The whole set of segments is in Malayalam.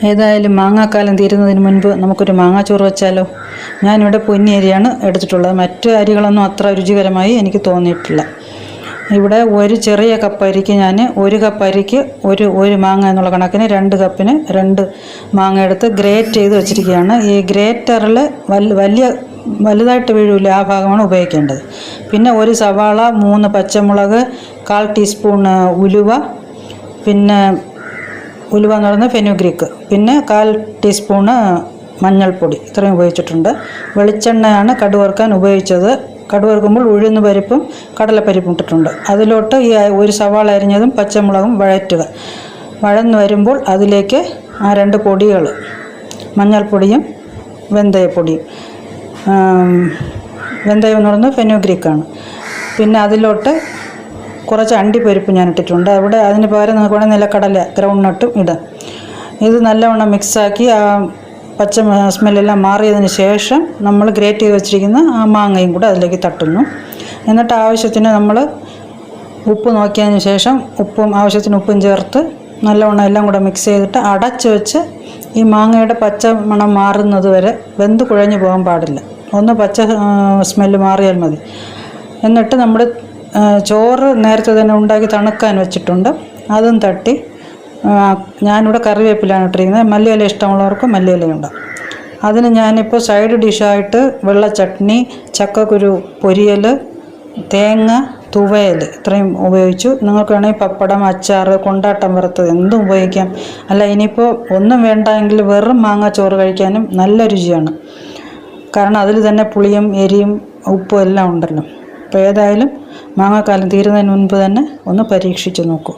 ഏതായാലും മാങ്ങാക്കാലം തീരുന്നതിന് മുൻപ് നമുക്കൊരു മാങ്ങാച്ചോറ് വെച്ചാലോ. ഞാനിവിടെ പൊന്നി അരിയാണ് എടുത്തിട്ടുള്ളത്. മറ്റ് അരികളൊന്നും അത്ര രുചികരമായി എനിക്ക് തോന്നിയിട്ടില്ല. ഇവിടെ ഒരു ചെറിയ കപ്പ് അരിക്ക് ഞാൻ ഒരു കപ്പ് അരിക്ക് ഒരു മാങ്ങ എന്നുള്ള കണക്കിന് 2 കപ്പിന് 2 മാങ്ങ എടുത്ത് ഗ്രേറ്റ് ചെയ്ത് വെച്ചിരിക്കുകയാണ്. ഈ ഗ്രേറ്ററിൽ വലുതായിട്ട് വീഴില്ല, ആ ഭാഗമാണ് ഉപയോഗിക്കേണ്ടത്. പിന്നെ ഒരു സവാള, 3 പച്ചമുളക്, 1/4 ടീസ്പൂൺ ഉലുവ, പിന്നെ ഉലുവ എന്ന് പറയുന്നത് ഫെനുഗ്രീക്ക്, പിന്നെ 1/4 ടീസ്പൂണ് മഞ്ഞൾപ്പൊടി, ഇത്രയും ഉപയോഗിച്ചിട്ടുണ്ട്. വെളിച്ചെണ്ണയാണ് കടുക് വറുക്കാൻ ഉപയോഗിച്ചത്. കടുക് വറുക്കുമ്പോൾ ഉഴുന്ന് പരിപ്പും കടലപ്പരിപ്പും ഇട്ടിട്ടുണ്ട്. അതിലോട്ട് ഈ ഒരു സവാള അരിഞ്ഞതും പച്ചമുളകും വഴറ്റുക. വഴന്ന് വരുമ്പോൾ അതിലേക്ക് ആ 2 പൊടികൾ, മഞ്ഞൾപ്പൊടിയും വെന്തയപ്പൊടിയും, വെന്തയം എന്ന് പറയുന്നത് ഫെനുഗ്രീക്കാണ്. പിന്നെ അതിലോട്ട് കുറച്ച് അണ്ടിപ്പരിപ്പ് ഞാൻ ഇട്ടിട്ടുണ്ട്. അവിടെ അതിന് പകരം നിങ്ങൾക്ക് വേണമെങ്കിൽ നിലക്കടല, ഗ്രൗണ്ട് നട്ടും ഇടാം. ഇത് നല്ലവണ്ണം മിക്സാക്കി ആ പച്ച സ്മെല്ലെല്ലാം മാറിയതിന് ശേഷം നമ്മൾ ഗ്രേറ്റ് ചെയ്ത് വെച്ചിരിക്കുന്ന ആ മാങ്ങയും കൂടെ അതിലേക്ക് തട്ടുന്നു. എന്നിട്ട് ആവശ്യത്തിന് നമ്മൾ ഉപ്പ് നോക്കിയതിന് ശേഷം ആവശ്യത്തിന് ഉപ്പും ചേർത്ത് നല്ലവണ്ണം എല്ലാം കൂടെ മിക്സ് ചെയ്തിട്ട് അടച്ച് വെച്ച് ഈ മാങ്ങയുടെ പച്ച മണം മാറുന്നത് വരെ വെന്ത് കുഴഞ്ഞു പോകാൻ പാടില്ല. ഒന്ന് പച്ച സ്മെല്ല് മാറിയാൽ മതി. എന്നിട്ട് നമ്മൾ ചോറ് നേരത്തെ തന്നെ ഉണ്ടാക്കി തണുക്കാൻ വെച്ചിട്ടുണ്ട്. അതും തട്ടി, ഞാനിവിടെ കറിവേപ്പിലാണ് ഇട്ടിരിക്കുന്നത്. മല്ലിയില ഇഷ്ടമുള്ളവർക്ക് മല്ലിയിലയുണ്ടാകും. അതിന് ഞാനിപ്പോൾ സൈഡ് ഡിഷായിട്ട് വെള്ള ചട്നി, ചക്കക്കുരു പൊരിയൽ, തേങ്ങ, തുവയൽ ഇത്രയും ഉപയോഗിച്ചു. നിങ്ങൾക്ക് വേണമെങ്കിൽ പപ്പടം, അച്ചാർ, കൊണ്ടാട്ടം വറുത്തത് എന്തും ഉപയോഗിക്കാം. അല്ല, ഇനിയിപ്പോൾ ഒന്നും വേണ്ടെങ്കിൽ വെറും മാങ്ങ ചോറ് കഴിക്കാനും നല്ല രുചിയാണ്. കാരണം അതിൽ തന്നെ പുളിയും എരിയും ഉപ്പും എല്ലാം ഉണ്ടല്ലോ. അപ്പോൾ ഏതായാലും മാങ്ങാക്കാലം തീരുന്നതിന് മുൻപ് തന്നെ ഒന്ന് പരീക്ഷിച്ച് നോക്കൂ.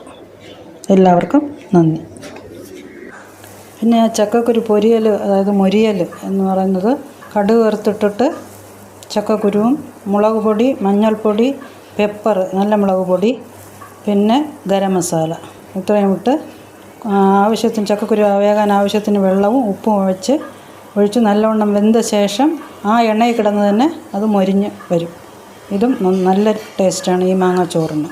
എല്ലാവർക്കും നന്ദി. പിന്നെ ആ ചക്കക്കുരു പൊരിയൽ, അതായത് മൊരിയൽ എന്ന് പറയുന്നത് കടുക് വറുത്തിട്ടിട്ട് ചക്കക്കുരുവും മുളക് പൊടി, മഞ്ഞൾപ്പൊടി, പെപ്പർ, നല്ല മുളക് പൊടി, പിന്നെ ഗരം മസാല ഇത്രയും ഇട്ട് ആവശ്യത്തിന് ചക്കക്കുരു വേകാൻ ആവശ്യത്തിന് വെള്ളവും ഉപ്പും ഒഴിച്ച് നല്ലവണ്ണം വെന്ത ശേഷം ആ എണ്ണയിൽ കിടന്ന് തന്നെ അത് മൊരിഞ്ഞ് വരും. ഇതും നല്ല ടേസ്റ്റാണ് ഈ മാങ്ങാച്ചോറിന്.